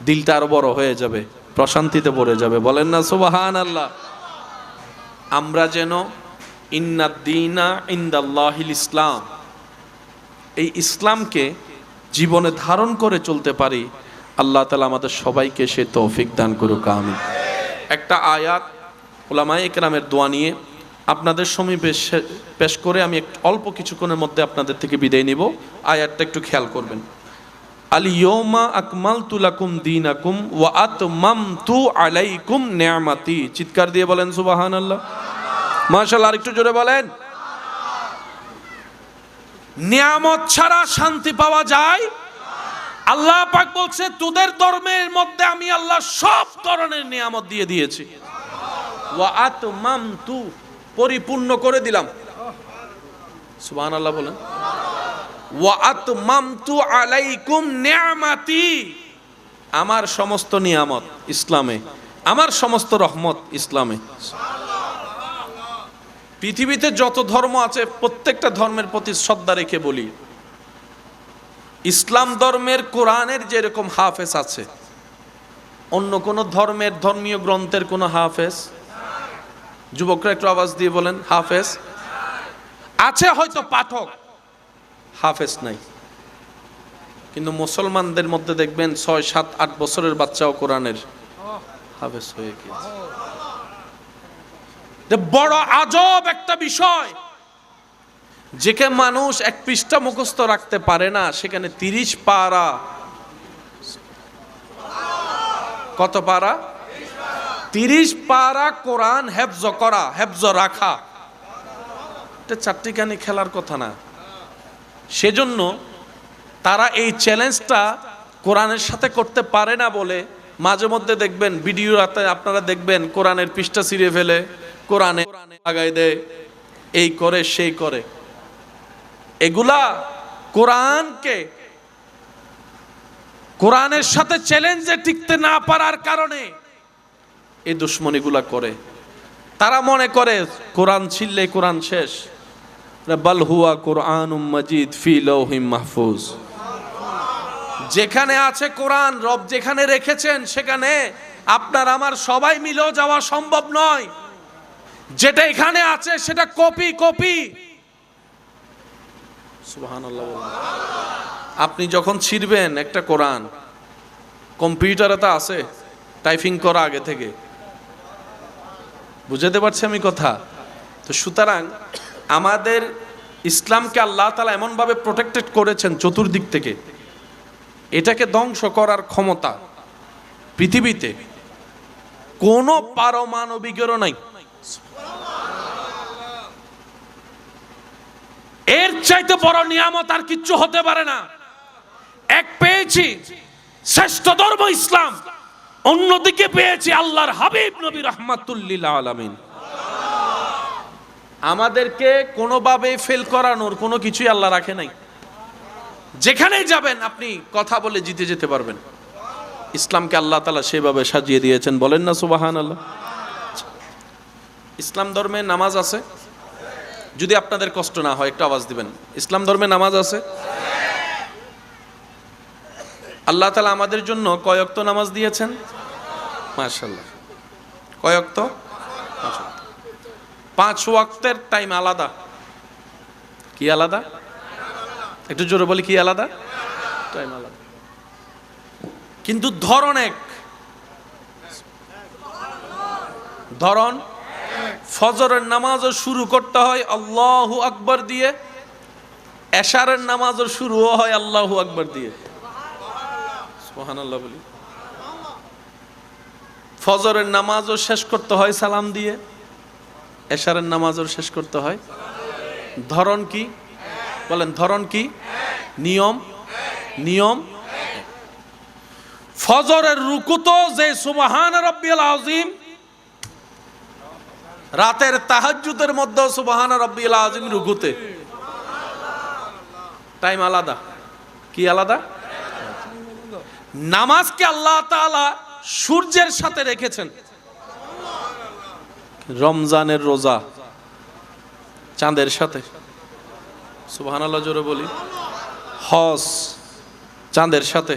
দিলটা আরো বড় হয়ে যাবে, প্রশান্তিতে ভরে যাবে। বলেন না সুবহানাল্লাহ? আমরা যেন ইন্নাদ-দীনা ইনদাল্লাহিল ইসলাম, এই ইসলামকে জীবনে ধারণ করে চলতে পারি। আল্লাহ তাআলা আমাদের সবাইকে সে তৌফিক দান করুক, আমিন। একটা আয়াত উলামায়ে কেরামের দোয়া নিয়ে আপনাদের সমীপে পেশ করে আমি অল্প কিছুক্ষণের মধ্যে আপনাদের থেকে বিদায় নিব। আয়াতটা একটু খেয়াল করবেন। আল ইয়াউমা আকমালতু লাকুম দীনাকুম ওয়া আতমামতু আলাইকুম নি'মাতি। চিৎকার দিয়ে বলেন সুবহানাল্লাহ। মাশাআল্লাহ, আরেকটু জোরে বলেন। নিয়ামত ছাড়া শান্তি পাওয়া যায়? আল্লাহ পাক বলছে তোদের ধর্মের মধ্যে আমি আল্লাহ সব ধরনের নিয়ামত দিয়ে দিয়েছি। ওয়া আতমামতু, পরিপূর্ণ করে দিলাম। সুবহানাল্লাহ বলেন। ওয়া আতমামতু আলাইকুম নি'মাতি, আমার সমস্ত নিয়ামত ইসলামে, আমার সমস্ত রহমত ইসলামে। পৃথিবীতে যত ধর্ম আছে প্রত্যেকটা ধর্মের প্রতি শ্রদ্ধা রেখে বলি, ইসলাম ধর্মের কোরআনের যেরকম হাফেজ আছে, অন্য কোন ধর্মের ধর্মীয় গ্রন্থের কোন হাফেজ? যুবকরা একটু আওয়াজ দিয়ে বলেন। হাফেজ আছে হয়তো, পাঠক, হাফেজ নাই। কিন্তু মুসলমানদের মধ্যে দেখবেন 6, 7, 8 বছরের বাচ্চাও কোরআনের হাফেজ হয়ে গেছে। বড় আজব একটা বিষয়, যেখানে মানুষ 1 পৃষ্ঠা মুখস্থ রাখতে পারে না, সেখানে 30 পারা, কত পারা? 30 পারা কোরআন হেফজ করা, হেফজ রাখা, এটা চারটিখানি খেলার কথা না। সেজন্য তারা এই চ্যালেঞ্জটা কোরআনের সাথে করতে পারে না বলে মাঝে মধ্যে দেখবেন ভিডিওতে আপনারা দেখবেন কোরআনের পৃষ্ঠা ছিঁড়ে ফেলে, কোরআনে লাগাই দেয়, এই করে সেই করে। এগুলা কোরআনকে, কোরআনের সাথে চ্যালেঞ্জে টিকতে না পারার কারণে এই দুশ্মনীগুলা করে। তারা মনে করে কোরআন ছিললে কোরআন শেষ। বাল হুয়া কুরআনুম মাজিদ ফি লাউহিম মাহফুজ। যেখানে আছে কোরআন, রব যেখানে রেখেছেন সেখানে আপনার আমার সবাই মিলেও যাওয়া সম্ভব নয়। যেটা এখানে আছে সেটা কপি কপি। সুবহানাল্লাহ। আপনি যখন ছিড়বেন একটা কোরআন, কম্পিউটারে তা আছে টাইপিং করা আগে থেকে, বুঝাতে পারছি আমি কথা? তো সুতরাং আমাদের ইসলামকে আল্লাহ তাআলা এমনভাবে প্রোটেক্টেড করেছেন চতুর্দিক থেকে, এটাকে ধ্বংস করার ক্ষমতা পৃথিবীতে কোনো পারমাণবিকেরও নাই। এর চাইতে বড় নিয়ামত আর কিচ্ছু হতে পারে না। এক পেয়েছি শ্রেষ্ঠ ধর্ম ইসলাম, অন্যদিকে পেয়েছি আল্লাহর হাবিব নবী রাহমাতুল লিল আলামিন। আমাদেরকে কোনোভাবে ফেল করানোর কোনো কিছুই আল্লাহ রাখে নাই। যেখানেই যাবেন আপনি কথা বলে জিতে যেতে পারবেন। ইসলামকে আল্লাহ তাআলা সেভাবে সাজিয়ে দিয়েছেন, বলেন না সুবহানাল্লাহ। ইসলাম ধর্মে নামাজ আছে, যদি আপনাদের কষ্ট না হয় একটু আওয়াজ দিবেন। ইসলাম ধর্মে নামাজ আছে। আল্লাহ তাআলা আমাদের জন্য কয় ওয়াক্ত নামাজ দিয়েছেন? মাশাআল্লাহ। কয় ওয়াক্ত? 5 ওয়াক্তের টাইম আলাদা। কি আলাদা? একটু জোরে বলি, কি আলাদা? টাইম আলাদা, কিন্তু ধরন এক। ধরন ফজরের নামাজও শুরু করতে হয় আল্লাহু আকবার দিয়ে, এশারের নামাজও শুরু হয় আল্লাহু আকবার দিয়ে। সুবহানাল্লাহ বলি। ফজরের নামাজও শেষ করতে হয় সালাম দিয়ে, এশারের নামাজও শেষ করতে হয়। ধরন কি বলেন? ধরন কি? নিয়ম। নিয়ম ফজরের রুকুতো যে সুবহান রাব্বিয়াল আযীম, রাতের তাহাজ্জুদের মধ্যে সুবহান রাব্বিয়াল আযীম রুকুতে টাইম আলাদা। কি আলাদা? নামাজকে আল্লাহ তাআলা সূর্যের সাথে রেখেছেন। রমজানের রোজা চাঁদের সাথে, সুবহানাল্লাহ জোরে বলি। হজ চাঁদের সাথে।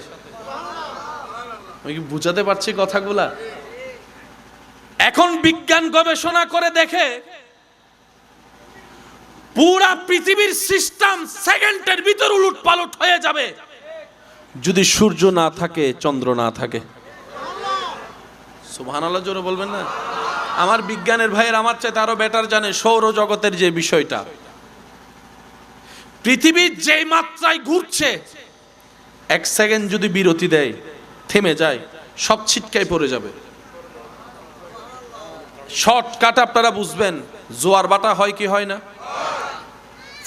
আমি কি বুঝাতে পারছি কথাগুলা? এখন বিজ্ঞান গবেষণা করে দেখে পুরা পৃথিবীর সিস্টেম সেকেন্ডের ভিতর উলটপালট হয়ে যাবে যদি সূর্য না থাকে, চন্দ্র না থাকে। সুবহানাল্লাহ জোরে বলবেন না? আমার বিজ্ঞানের ভাইয়ের আমার চাইতে আরো বেটার জানে সৌরজগতের যে বিষয়টা। পৃথিবী যে মাত্রায় ঘুরছে, 1 সেকেন্ড যদি বিরতি দেয়, থেমে যায়, সব ছিটকায় পড়ে যাবে। শর্টকাট আপনারা বুঝবেন, জোয়ার বাটা হয় কি হয় না?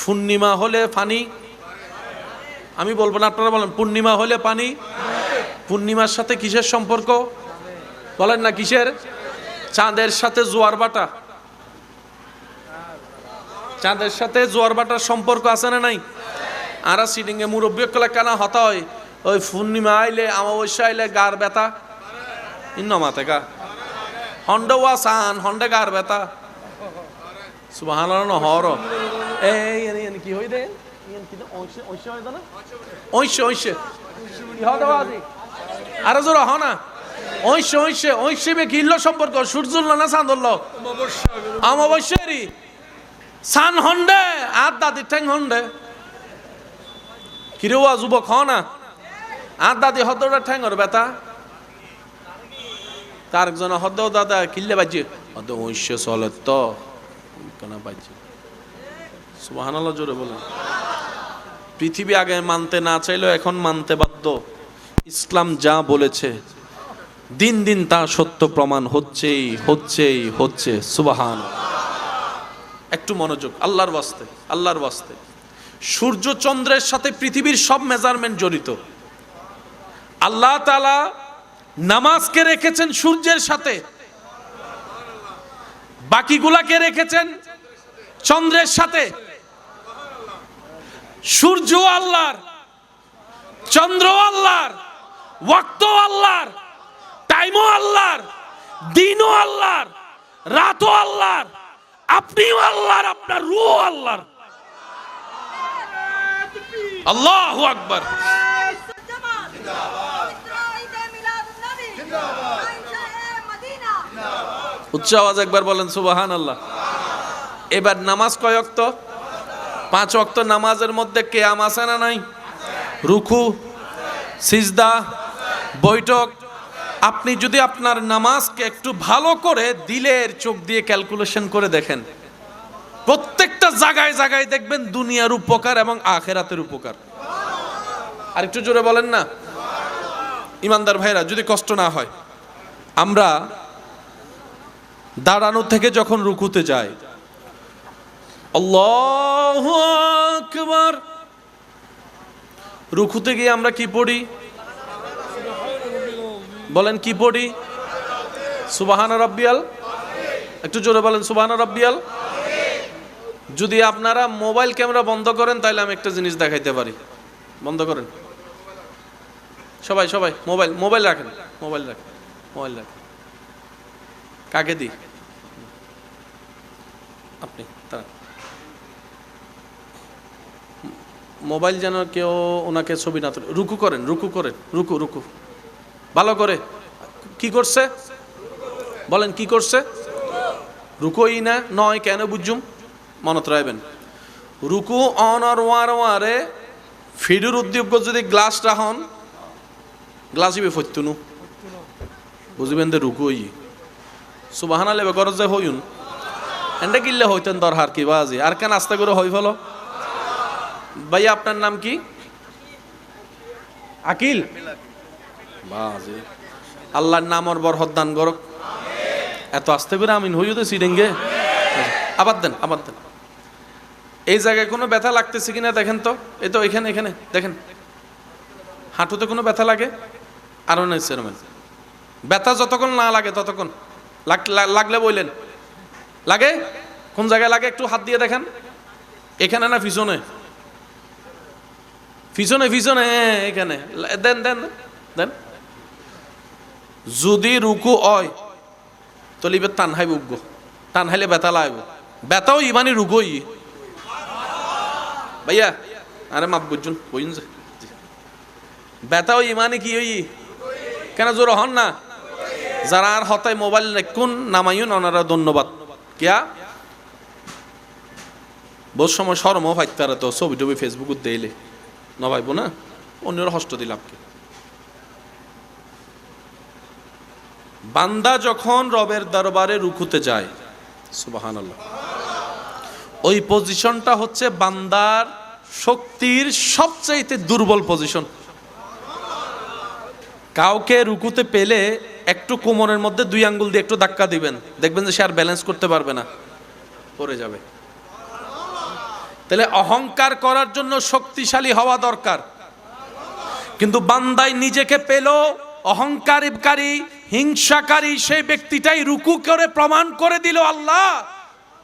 পূর্ণিমা হলে পানি, আমি বলবো না, আপনারা বলেন। পূর্ণিমা হলে পানি। পূর্ণিমার সাথে কিসের সম্পর্ক বলেন না? কিসের? চাঁদের সাথে জোয়ার বাটা। চাঁদের সাথে জোয়ার বাটার সম্পর্ক আছে না নাই? আর সিটিং এ মুরব্বী কলা কেনা হতা হয়, ওই পূর্ণিমা আইলে, অমাবস্যা আইলে গার ব্যথা ইন্ন মাথে গা হন্ডে ওয়া সান হন্ডে গার ব্যথা। সুবহানাল্লাহ হর এই এনে কি হই দে ইন কি ওইছে ওইছে হয় না? ওইছে ওইছে কি হদা আজি আর জোরা হ না। ওইছে ওইছে ওইছে বে কিল্লো সম্পর্ক সূর্যুল না চাঁদুল অমাবস্যারি সান হন্ডে আর দাদি ঠ্যাং হন্ডে কিরে ওয়া যুবক হ না। আর দাদি হদটা ঠ্যাঙ্গর ব্যথা, তার একজন হদ দাদা কিল্লে বাজে হদ ওইছে চলে তো কেন বাজে। সুবহানাল্লাহ জোরে বলেন। পৃথিবী আগে মানতে না চাইলেও এখন মানতে বাধ্য। ইসলাম যা বলেছে দিন দিন তা সত্য প্রমাণ হচ্ছেই হচ্ছেই হচ্ছে। সুবহানাল্লাহ। একটু মনোযোগ, আল্লাহর ওয়াস্তে, আল্লাহর ওয়াস্তে। সূর্য চন্দ্রের সাথে পৃথিবীর সব মেজারমেন্ট জড়িত। আল্লাহ তাআলা নামাজকে রেখেছেন সূর্যের সাথে, বাকিগুলাকে রেখেছেন চন্দ্রের সাথে। সূর্য আল্লাহর, চন্দ্র আল্লাহর, ওয়াক্ত আল্লাহর, টাইমও আল্লাহর, দিনও আল্লাহর, রাতও আল্লাহর, আপনিও আল্লাহর, আপনার রূহ আল্লাহর। আল্লাহু আকবার। উচ্চ আওয়াজ একবার বলেন সুবহানাল্লাহ। এবার নামাজ কয় ওয়াক্ত? 5 ওয়াক্ত। নামাজের মধ্যে কিয়াম আছে না নাই? রুকু, সিজদা, বৈঠক। আপনি যদি আপনার নামাজকে একটু ভালো করে দিলের চোখ দিয়ে ক্যালকুলেশন করে দেখেন, প্রত্যেকটা জায়গায় জায়গায় দেখবেন দুনিয়ার উপকার এবং আখিরাতের উপকার। আর একটু জোরে বলেন না। ইমানদার ভাইরা, যদি কষ্ট না হয়, আমরা দাঁড়ানো থেকে যখন রুকুতে যাই, আল্লাহু আকবার, রুকুতে গিয়ে আমরা কি পড়ি? বলেন কি পড়ি? সুবহান রাব্বিয়াল। একটু জোরে বলেন সুবহান রাব্বিয়াল। যদি আপনারা মোবাইল ক্যামেরা বন্ধ করেন তাহলে আমি একটা জিনিস দেখাইতে পারি। বন্ধ করেন সবাই, সবাই মোবাইল রাখেন, মোবাইল রাখেন, মোবাইল রাখেন। কাকে দি? আপনি তারা মোবাইল যেন কেউ ওনাকে ছবি না তোলে। রুকু করেন, রুকু করেন, রুকু রুকু ভালো করে। কি করছে বলেন? কি করছে? রুকুই না নয়, কেন বুঝুম? মনত রাখবেন, রুকু অন আর ওয়ারে ফিডুর উদ্যোগ যদি গ্লাস রাখুন, গ্লাস ইবে ফত্যুনু বুঝবেন দে রুকুই। সুবহানাল্লাহ লেবে গরজ যে হইউন এন্ডা কিল্লে হইতেন দরহার কি বাজি আর কেন আস্তে করে হই ফেলো। ভাইয়া আপনার নাম কি? আকিল। বাজি আল্লাহর নাম ওর বরকত দান করুক। এত আস্তে করে আমিন হইও তো সিডেঙ্গে। আবার দেন, আবার দেন। এই জায়গায় কোনো ব্যথা লাগতেছে কিনা দেখেন তো। এই তো এখানে, এখানে দেখেন, হাঁটুতে কোনো ব্যথা লাগে? আরো নেই সেরমেন ব্যথা যতক্ষণ না লাগে ততক্ষণ। লাগলে বললেন লাগে? কোন জায়গায় লাগে একটু হাত দিয়ে দেখেন। এখানে না পিছনে? পিছনে, পিছনে এখানে দেন, দেন দেন। যদি রুকু হয় তাহলে এবার টান হাইব, উগ্র টান হাইলে ব্যথা লাগবে। ব্যথাও ইমানি রুকুই ভাইয়া। আরে মাপ বুঝুন, বুঝুন যে ব্যথাও ইমানি কি হই কেন জোর হন না? যারা আর হতায় মোবাইল কোন নামাইন ওনারা ধন্যবাদ। কিয়া বহু সময় শরমও ফাইতারা তো ছবি টবি ফেসবুক দিলে ন ভাইব না, অন্যের হস্ত দিলাম কি। বান্দা যখন রবের দরবারে রুকুতে যায়, সুবহানাল্লাহ, ওই পজিশনটা হচ্ছে বান্দার শক্তির সবচাইতে দুর্বল পজিশন। কাউকে রুকুতে পেলে একটু কোমরের মধ্যে দুই আঙ্গুল দিয়ে একটু ধাক্কা দিবেন, দেখবেন যে সে আর ব্যালেন্স করতে পারবে না, পড়ে যাবে। তাহলে অহংকার করার জন্য শক্তিশালী হওয়া দরকার। কিন্তু বান্দাই নিজেকে পেল অহংকারী, হিংসাকারী, সেই ব্যক্তিটাই রুকু করে প্রমাণ করে দিল, আল্লাহ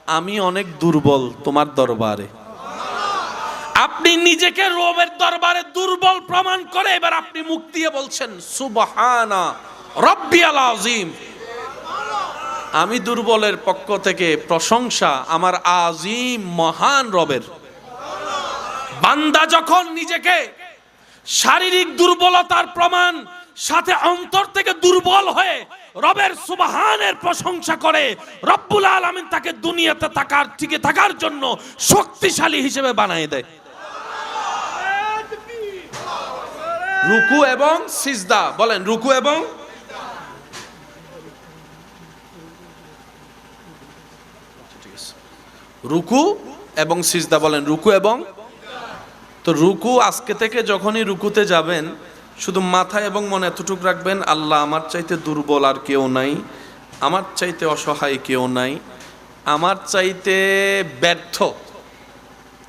আমি অনেক দুর্বল তোমার দরবারে। আপনি নিজেকে রবের দরবারে দুর্বল প্রমাণ করে এবার আপনি মুখ দিয়ে বলছেন সুবহানা রাব্বিয়াল আযীম। আমি দুর্বলের পক্ষ থেকে প্রশংসা আমার আযীম মহান রবের। বান্দা যখন নিজেকে শারীরিক দুর্বলতার প্রমাণ সাথে অন্তর থেকে দুর্বল হয়ে রবের সুবহানের প্রশংসা করে, রব্বুল আলামিন তাকে দুনিয়াতে টিকে থাকার জন্য শক্তিশালী হিসেবে বানিয়ে দেয়। রুকু এবং সিজদা, বলেন রুকু এবং রুকু এবং সিজদা, বলেন রুকু এবং। তো রুকু আজকে থেকে যখনই রুকুতে যাবেন শুধু মাথা এবং মনে এতটুকু রাখবেন, আল্লাহ আমার চাইতে দুর্বল আর কেউ নাই, আমার চাইতে অসহায় কেউ নাই, আমার চাইতে ব্যর্থ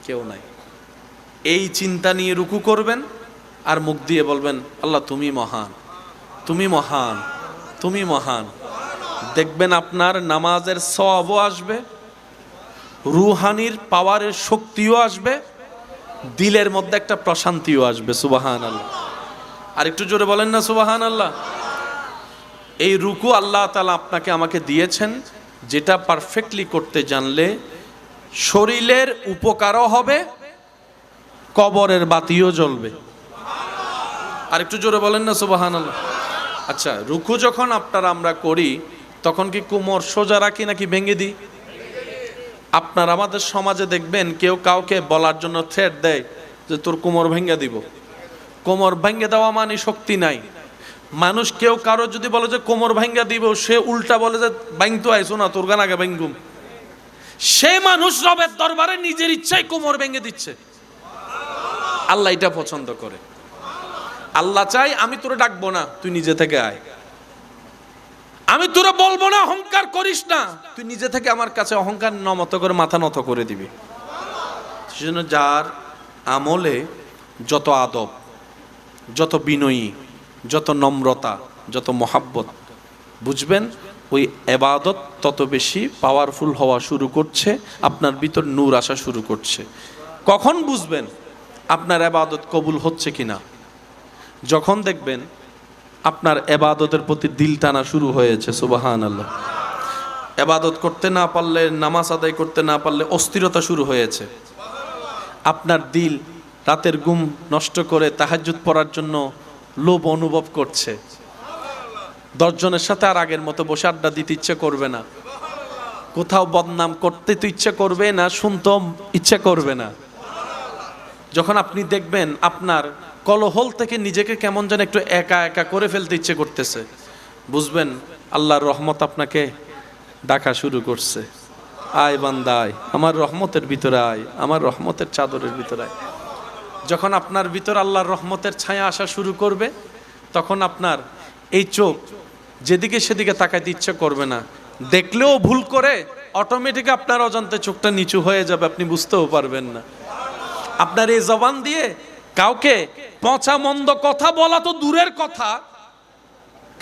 কেউ নাই। এই চিন্তা নিয়ে রুকু করবেন আর মুখ দিয়ে বলবেন আল্লাহ তুমি মহান, তুমি মহান, তুমি মহান। দেখবেন আপনার নামাজের সওয়াবও আসবে, রুহানির পাওয়ারের শক্তিও আসবে, দিলের মধ্যে একটা প্রশান্তিও আসবে। সুবহানাল্লাহ। আর একটু জোরে বলেন না সুবহানাল্লাহ। এই রুকু আল্লাহ তাআলা আপনাকে আমাকে দিয়েছেন, যেটা পারফেক্টলি করতে জানলে শরীরের উপকারও হবে, কবরের বাতিও জ্বলবে। আর একটু জোরে বলেন না সুবহানাল্লাহ। আচ্ছা, রুকু যখন আমরা করি তখন কি কোমর সোজা রাখি নাকি ভেঙে দিই? আপনার আমাদের সমাজে দেখবেন কেউ কাউকে বলার জন্য থ্রেট দেয় যে তোর কোমর ভেঙে দিব। কোমর ভেঙে দেওয়া মানে শক্তি নাই। মানুষ কেউ কারো যদি বলে যে কোমর ভেঙে দিব, সে উল্টা বলে যে ভাঙতো আইসো না, তোর গান আগে ভাঙগুম। সে মানুষ রবের দরবারে নিজের ইচ্ছায় কোমর ভেঙে দিচ্ছে। আল্লাহ এটা পছন্দ করে। আল্লাহ চাই আমি তোরে ডাকবো না, তুই নিজে থেকে আয়। আমি তোরে বলবো না অহংকার করিস না, তুই নিজে থেকে আমার কাছে অহংকার নত করে মাথা নত করে দিবি। সেজন্য যার আমলে যত আদব, যত বিনয়ী, যত নম্রতা, যত মহাব্বত, বুঝবেন ওই ইবাদত তত বেশি পাওয়ারফুল হওয়া শুরু করছে, আপনার ভিতর নূর আসা শুরু করছে। কখন বুঝবেন আপনার ইবাদত কবুল হচ্ছে কিনা? যখন দেখবেন আপনার ইবাদতের প্রতি দিল টানা শুরু হয়েছে। সুবহানাল্লাহ। ইবাদত করতে না পারলে, নামাজ আদায় করতে না পারলে অস্থিরতা শুরু হয়েছে। আপনার দিল রাতের ঘুম নষ্ট করে তাহাজ্জুদ পড়ার জন্য লোভ অনুভব করছে। 10 জনের সাথে আর আগের মতো বসে আড্ডা দিতে ইচ্ছে করবে না, কোথাও বদনাম করতে তো ইচ্ছে করবে না, শুনতে ইচ্ছে করবে না। যখন আপনি দেখবেন আপনার কলহল থেকে নিজেকে কেমন যেন একটু একা একা করে ফেলতে ইচ্ছে করতেছে, বুঝবেন আল্লাহর রহমত আপনাকে ডাকা শুরু করছে। আয় বান্দা আয়, আমার রহমতের ভিতরে আয়, আমার রহমতের চাদরের ভিতরে আয়। যখন আপনার ভিতর আল্লাহর রহমতের ছায়া আসা শুরু করবে, তখন আপনার এই চোখ যেদিকে সেদিকে তাকাইতে ইচ্ছে করবে না। দেখলেও ভুল করে অটোমেটিক আপনার অজান্তে চোখটা নিচু হয়ে যাবে, আপনি বুঝতেও পারবেন না। আপনার এই জবান দিয়ে কাউকে পচা মন্দ কথা বলা তো দূরের কথা,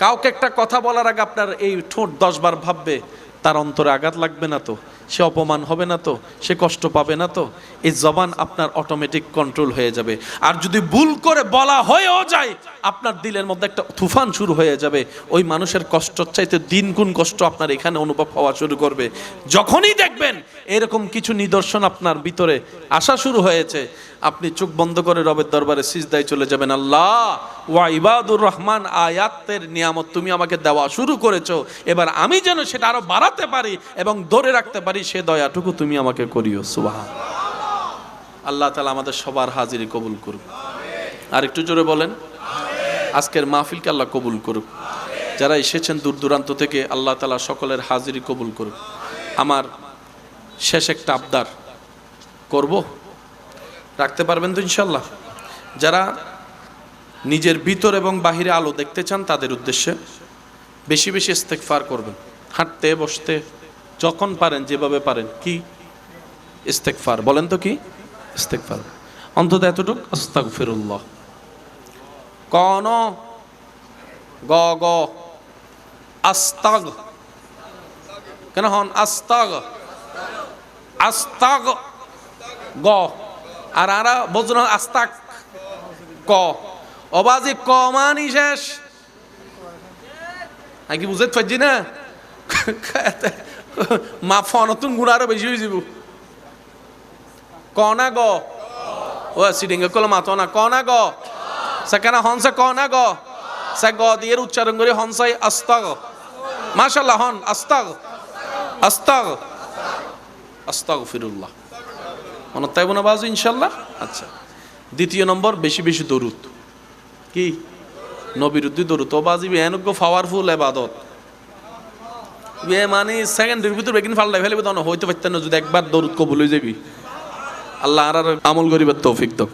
কাউকে একটা কথা বলার আগে আপনার এই ঠোঁট 10 বার ভাববে তার অন্তরে আঘাত লাগবে না তো, সে অপমান হবে না তো, সে কষ্ট পাবে না তো। এই জবান আপনার অটোমেটিক কন্ট্রোল হয়ে যাবে। আর যদি ভুল করে বলা হয়েও যায়, আপনার দিলের মধ্যে একটা তুফান শুরু হয়ে যাবে। ওই মানুষের কষ্টর চাইতে 3 গুণ কষ্ট আপনার এখানে অনুভব হওয়া শুরু করবে। যখনই দেখবেন এরকম কিছু নিদর্শন আপনার ভিতরে আসা শুরু হয়েছে, আপনি চোখ বন্ধ করে রবের দরবারে সিজদায় চলে যাবেন। আল্লাহ ওয়া ইবাদুর রহমান আয়াতের নিয়ামত তুমি আমাকে দেওয়া শুরু করেছো, এবার আমি যেন সেটা আরো বাড়াতে পারি এবং ধরে রাখতে পারি, সে দয়াটুকু তুমি আমাকে করিও। সুবহান আল্লাহ তাআলা আমাদের সবার হাজিরি কবুল করুক। আর একটু জোরে বলেন আজকের মাহফিলকে আল্লাহ কবুল করুক। যারা এসেছেন দূর দূরান্ত থেকে, আল্লাহ তাআলা সকলের হাজিরি কবুল করুক। আমার শেষ একটা আবদার করব, রাখতে পারবেন তো ইনশাল্লাহ? যারা নিজের ভিতর এবং বাহিরে আলো দেখতে চান তাদের উদ্দেশ্যে বেশি বেশি ইস্তেগফার করবেন। হাঁটতে বসতে যখন পারেন, যেভাবে পারেন। কি ইস্তেগফার বলেন তো? কি ইস্তেগফার? অন্তত এতটুক, আস্তাগফিরুল্লাহ। কোন গ গ আস্তাগ কেন হন? আস্তাগ আস্তাগ গ, আর আরা বজ্র আস্তাক ক। অবাজি ক মানি শেষ। আমি কি বুঝতে পারছি না? মা ফনতুন গুণ আরো বেশি হয়ে যাব। ক না গ? ও সিডিঙ্গে কল মাতো না। ক না গ? সেখানে হনসে ক না গ? সে গ দিয়ে উচ্চারণ করে হনসাই আস্তাগ। মাশাআল্লাহ, হন আস্তাগ আস্তাগ আস্তাগফিরুল্লাহ। মনে তাইব না বাজু ইনশাল্লাহ? আচ্ছা, দ্বিতীয় নম্বর, বেশি বেশি দরুদ। কি নবীর উদ্দি দরুদ ও বাজি বেনজ্ঞ পাওয়ারফুল ইবাদত। বে মানে সেকেন্ডের ভিতর বেগিন ফাল্লাই ফেলবে তো হইতে পারতেন না যদি একবার দরুদ কবুল হয়ে যাবি। আল্লাহ আর আমল করিবার তৌফিক দাও।